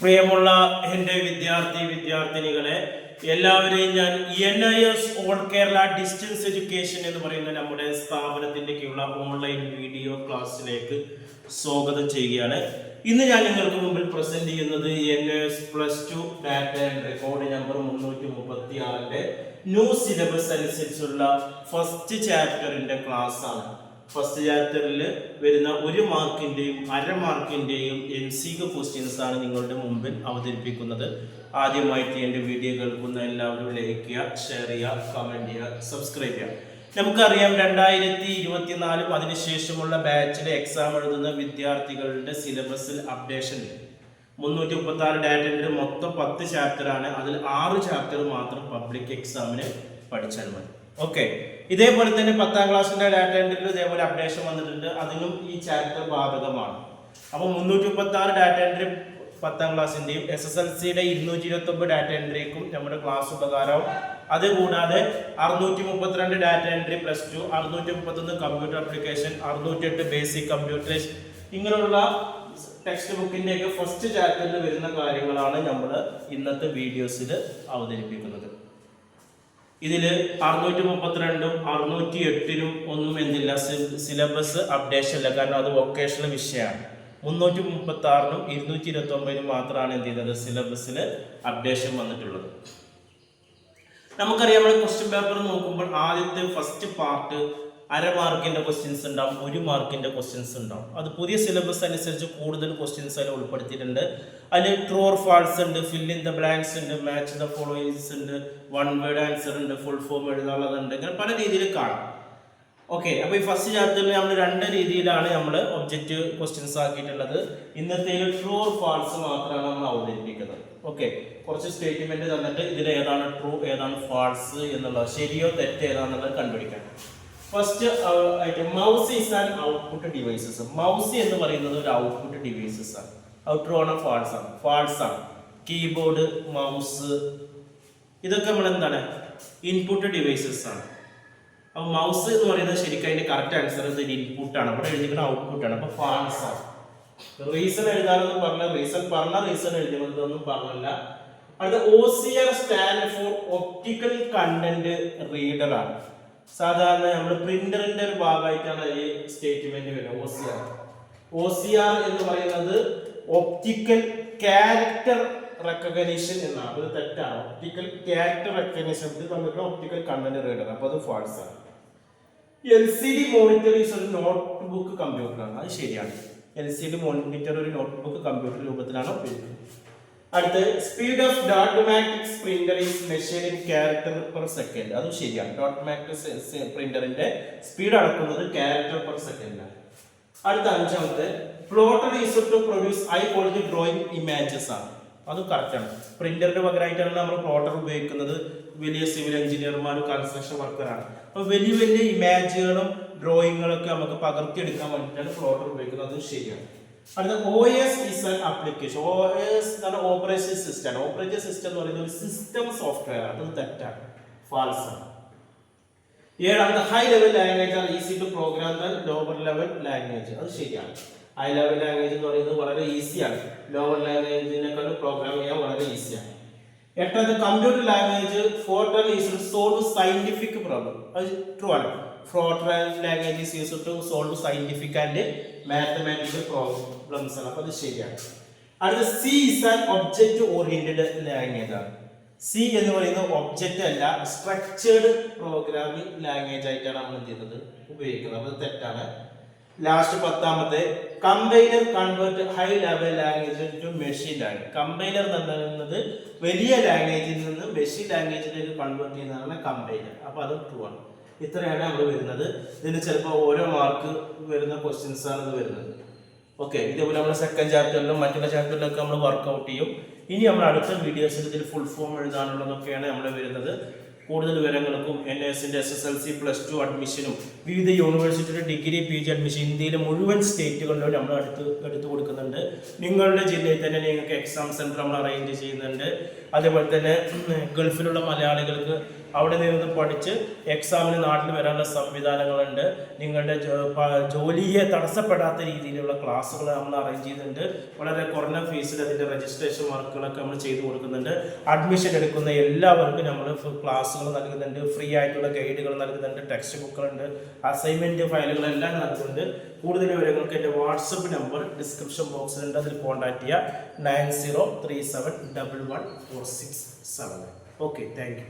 പ്രിയമുള്ള എൻ്റെ വിദ്യാർത്ഥിനികളെ എല്ലാവരെയും ഞാൻ NIS all Kerala distance education എന്ന് പറയുന്ന നമ്മുടെ സ്ഥാപനത്തിൻ്റെ കീഴിലുള്ള ഓൺലൈൻ വീഡിയോ ക്ലാസ്സിലേക്ക് സ്വാഗതം ചെയ്യുകയാണ്. ഇന്ന് ഞാൻ നിങ്ങൾക്ക് മുമ്പിൽ പ്രസന്റ് ചെയ്യുന്നത് NIS +2 data and record number 336 new syllabus അനുസരിച്ചുള്ള ഫസ്റ്റ് ചാപ്റ്ററിന്റെ ക്ലാസ് ആണ്. ഫസ്റ്റ് ചാപ്റ്ററിൽ വരുന്ന 1 മാർക്കിന്റെയും 1/2 മാർക്കിന്റെയും MCQ ക്വസ്റ്റ്യൻസ് ആണ് നിങ്ങളുടെ മുമ്പിൽ അവതരിപ്പിക്കുന്നത്. ആദ്യമായിട്ട് എൻ്റെ വീഡിയോ കേൾക്കുന്ന എല്ലാവരും ലൈക്ക് ചെയ്യുക, ഷെയർ ചെയ്യുക, കമന്റ് ചെയ്യുക, സബ്സ്ക്രൈബ് ചെയ്യുക. നമുക്കറിയാം 2024 അതിനുശേഷമുള്ള ബാച്ചിലെ എക്സാം എഴുതുന്ന വിദ്യാർത്ഥികളുടെ സിലബസിൽ അപ്ഡേഷൻ 336 ഡാറ്റയുടെ മൊത്തം 10 ചാപ്റ്റർ ആണ്. അതിൽ 6 ചാപ്റ്റർ മാത്രം പബ്ലിക് എക്സാമിന് പഠിച്ചാൽ മതി. ഓക്കെ, ഇതേപോലെ തന്നെ 10ാം ക്ലാസ്സിന്റെ ഡാറ്റ എൻട്രിയിൽ ഇതേപോലെ അപ്ഡേഷൻ വന്നിട്ടുണ്ട്. അതിനും ഈ ചാപ്റ്റർ ബാധകമാണ്. അപ്പോൾ 336 ഡാറ്റ എൻട്രി 10ാം ക്ലാസ്സിന്റെയും SSLCയുടെ 229 ഡാറ്റ എൻട്രിക്കും നമ്മുടെ ക്ലാസ് ഉപകാരവും. അതുകൂടാതെ 632 data entry +2, 631 computer application, 608 basic computers, ഇങ്ങനെയുള്ള ടെക്സ്റ്റ് ബുക്കിന്റെ ഒക്കെ ഫസ്റ്റ് ചാപ്റ്ററിൽ വരുന്ന കാര്യങ്ങളാണ് നമ്മൾ ഇന്നത്തെ വീഡിയോസിൽ അവതരിപ്പിക്കുന്നത്. ഇതില് 632 608 ഒന്നും എന്തില്ല, സിലബസ് അപ്ഡേഷൻ ഇല്ല. കാരണം അത് വൊക്കേഷണൽ വിഷയമാണ്. 336 229 മാത്രമാണ് എന്ത് ചെയ്തത്, സിലബസിൽ അപ്ഡേഷൻ വന്നിട്ടുള്ളത്. നമുക്കറിയാം, നമ്മൾ ക്വസ്റ്റ്യൻ പേപ്പർ നോക്കുമ്പോൾ ആദ്യത്തെ ഫസ്റ്റ് പാർട്ട് 1/2 മാർക്കിന്റെ ക്വസ്റ്റ്യൻസ് ഉണ്ടാവും, 1 മാർക്കിന്റെ ക്വസ്റ്റ്യൻസ് ഉണ്ടാവും. അത് പുതിയ സിലബസ് അനുസരിച്ച് കൂടുതൽ ക്വസ്റ്റ്യൻസ് അതിൽ ഉൾപ്പെടുത്തിയിട്ടുണ്ട്. അതിൽ ട്രൂ ഓർ ഫാൾസ് ഉണ്ട്, ഫിൽ ഇൻ ദ ബ്ലാങ്ക്സ് ഉണ്ട്, മാച്ച് ദ ഫോളോയിങ്സ് ഉണ്ട്, വൺ വേർഡ് ആൻസർ ഉണ്ട്, ഫുൾ ഫോം എഴുതാനുള്ളതുണ്ട്. ഇങ്ങനെ പല രീതിയിൽ കാണാം. ഓക്കെ, അപ്പോൾ ഈ ഫസ്റ്റ് ചാപ്റ്ററിൽ നമ്മൾ 2 രീതിയിലാണ് നമ്മൾ ഒബ്ജക്റ്റ് ക്വസ്റ്റ്യൻസ് ആക്കിയിട്ടുള്ളത്. ഇന്നത്തെ ട്രൂ ഓർ ഫാൾസ് മാത്രമാണ് നമ്മൾ അവതരിപ്പിക്കുന്നത്. ഓക്കെ, കുറച്ച് സ്റ്റേറ്റ്മെന്റ് തന്നിട്ട് ഇതിൽ ഏതാണ് ട്രൂ ഏതാണ് ഫാൾസ് എന്നുള്ളത്, ശരിയോ തെറ്റ് ഏതാണെന്നുള്ളത് കണ്ടുപിടിക്കണം. ഫസ്റ്റ് ആയിട്ട് mouse is an output devices. Mouse എന്ന് പറയുന്നത് ഒരു ഔട്ട്പുട്ട് ഡിവൈസസ് ആണ്. ട്രൂ ആണോ ഫാൾസ് ആണ്? ഫാൾസ് ആണ്. കീബോർഡ്, മൗസ്, ഇതൊക്കെ നമ്മൾ എന്താണ്, ഇൻപുട്ട് ഡിവൈസസ് ആണ്. അപ്പോൾ മൗസ് എന്ന് പറയുന്നത് ശരിക്കും അതിന്റെ കറക്റ്റ് ആൻസർ ഇത് ഇൻപുട്ടാണ്. അവിടെ എഴുതിക്കുന്ന ഔട്ട്പുട്ടാണ്. അപ്പോൾ ഫാൾസ് ആണ്. റീസൺ എഴുതാനൊന്നും പറഞ്ഞില്ല, റീസൺ എഴുതുന്നതൊന്നും പറഞ്ഞില്ല. അടുത്ത OCR stand for optical content reader ആണ്. സാധാരണ നമ്മൾ പ്രിന്ററിന്റെ ഒരു ഭാഗമായിട്ടാണ് ഈ സ്റ്റേറ്റ്മെന്റ് വരുന്നത്. OCR എന്ന് പറയുന്നത് ഒപ്റ്റിക്കൽ ക്യാരക്ടർ റെക്കഗ്നിഷൻ എന്നാണ്. അത് തെറ്റാണ്. ഒപ്റ്റിക്കൽ ക്യാരക്ടർ റെക്കഗ്നിഷൻ തമ്മിലുള്ള ഒപ്റ്റിക്കൽ കണ്ടന്റ് റീഡർ, അപ്പോൾ അത് ഫാൾസ് ആണ്. LCD മോണിറ്റർ ഈസ് ഒരു നോട്ട്ബുക്ക് കമ്പ്യൂട്ടറാണ്. അത് ശരിയാണ്. LCD മോണിറ്റർ ഒരു നോട്ട്ബുക്ക് കമ്പ്യൂട്ടർ രൂപത്തിലാണ് ഉപയോഗിക്കുന്നത്. അടുത്ത് speed of dot matrix printer is measured in character per second. അതും ശരിയാണ്. ഡോട്ട് മാട്രിക്സ് പ്രിന്ററിന്റെ സ്പീഡ് അളക്കുന്നത് ക്യാരക്ടർ പെർ സെക്കൻഡിലാണ്. അടുത്ത 5ാമത്തെ plotter is to produce high quality drawing images ആണ്. അത് കറക്റ്റ് ആണ്. പ്രിന്ററിന്റെ പകരമായിട്ടാണ് നമ്മൾ പ്ലോട്ടർ ഉപയോഗിക്കുന്നത്. വലിയ സിവിൽ എഞ്ചിനീയർമാരും കൺസ്ട്രക്ഷൻ വർക്കറാണ്. അപ്പോൾ വലിയ വലിയ ഇമേജുകളും ഡ്രോയിങ്ങുകളൊക്കെ നമുക്ക് പകർത്തിയെടുക്കാൻ വേണ്ടിയിട്ടാണ് പ്ലോട്ടർ ഉപയോഗിക്കുന്നത്. അതും ശരിയാണ്. അടുത്ത OS is an application. OS എന്നാണ് ഓപ്പറേറ്റിംഗ് സിസ്റ്റം. ഓപ്പറേറ്റിംഗ് സിസ്റ്റം എന്ന് പറയുന്നത് ഒരു സിസ്റ്റം സോഫ്റ്റ്വെയർ ആണ്. അത് തെറ്റാണ്, ഫാൾസ് ആണ്. 7ാമത്തെ high level language are easy to program than lower level language. അത് ശരിയാണ്. ഹൈ ലെവൽ ലാംഗ്വേജ് എന്ന് പറയുന്നത് വളരെ ഈസിയാണ്. ലോവർ ലാംഗ്വേജിനെക്കാൾ പ്രോഗ്രാം ചെയ്യാൻ വളരെ ഈസിയാണ്. 8ാമത്തെ computer language Fortran is to solve scientific problem. അത് ട്രൂ ആണ്. Fortran language is used to solve scientific and mathematical problems ആണ്. അപ്പോൾ അത് ശരിയാണ്. അടുത്ത C is an object oriented language ആണ്. C എന്ന് പറയുന്നത് ഒബ്ജക്റ്റ് അല്ല, സ്ട്രക്ചേർഡ് പ്രോഗ്രാമിംഗ് ലാംഗ്വേജ് ആയിട്ടാണ് നമ്മൾ എന്ത് ചെയ്യുന്നത്, ഉപയോഗിക്കുന്നത്. അപ്പോൾ തെറ്റാണ്. ലാസ്റ്റ് 10ാമത്തെ compiler convert high level language to machine language. Compiler എന്ന് പറയുന്നത് വലിയ ലാംഗ്വേജിൽ നിന്ന് മെഷീൻ ലാംഗ്വേജിലേക്ക് കൺവേർട്ട് ചെയ്യുന്നതാണ് കമ്പൈലർ. അപ്പോൾ അത് ട്രൂ ആണ്. ഇത്രയാണ് നമ്മൾ വരുന്നത്. ഇതിന് ചിലപ്പോൾ ഓരോ മാർക്ക് വരുന്ന ക്വസ്റ്റ്യൻസ് ആണ് ഇത് വരുന്നത്. ഓക്കെ, ഇതേപോലെ നമ്മൾ സെക്കൻഡ് ചാപ്റ്ററിലും മറ്റുള്ള ചാപ്റ്ററിലൊക്കെ നമ്മൾ വർക്ക്ഔട്ട് ചെയ്യും. ഇനി നമ്മൾ അടുത്ത വീഡിയോസിൽ ഇതിൽ ഫുൾ ഫോം എഴുതാനുള്ളതൊക്കെയാണ് നമ്മൾ വരുന്നത്. കൂടുതൽ വിവരങ്ങൾക്കും NISന്റെ SSLC +2 അഡ്മിഷനും വിവിധ യൂണിവേഴ്സിറ്റിയുടെ ഡിഗ്രി PG അഡ്മിഷൻ ഇന്ത്യയിലെ മുഴുവൻ സ്റ്റേറ്റുകളിലും നമ്മൾ എടുത്തു കൊടുക്കുന്നുണ്ട്. നിങ്ങളുടെ ജില്ലയിൽ തന്നെ നിങ്ങൾക്ക് എക്സാം സെന്റർ നമ്മൾ അറേഞ്ച് ചെയ്യുന്നുണ്ട്. അതേപോലെ തന്നെ ഗൾഫിലുള്ള മലയാളികൾക്ക് അവിടെ നിന്ന് പഠിച്ച് എക്സാമിന് നാട്ടിൽ വരാനുള്ള സംവിധാനങ്ങളുണ്ട്. നിങ്ങളുടെ ജോലിയെ തടസ്സപ്പെടാത്ത രീതിയിലുള്ള ക്ലാസ്സുകൾ നമ്മൾ അറേഞ്ച് ചെയ്തിട്ടുണ്ട്. വളരെ കുറഞ്ഞ ഫീസിൽ അതിൻ്റെ രജിസ്ട്രേഷൻ വർക്കുകളൊക്കെ നമ്മൾ ചെയ്തു കൊടുക്കുന്നുണ്ട്. അഡ്മിഷൻ എടുക്കുന്ന എല്ലാവർക്കും നമ്മൾ ക്ലാസ്സുകൾ നൽകുന്നുണ്ട്, ഫ്രീ ആയിട്ടുള്ള ഗൈഡുകൾ നൽകുന്നുണ്ട്, ടെക്സ്റ്റ് ബുക്കുകളുണ്ട്, അസൈൻമെൻറ്റ് ഫയലുകളെല്ലാം നൽകുന്നുണ്ട്. കൂടുതൽ വിവരങ്ങൾക്ക് എൻ്റെ വാട്സപ്പ് നമ്പർ ഡിസ്ക്രിപ്ഷൻ ബോക്സിലുണ്ട്, അതിൽ കോൺടാക്ട് ചെയ്യുക 9037114679. Okay, thank you.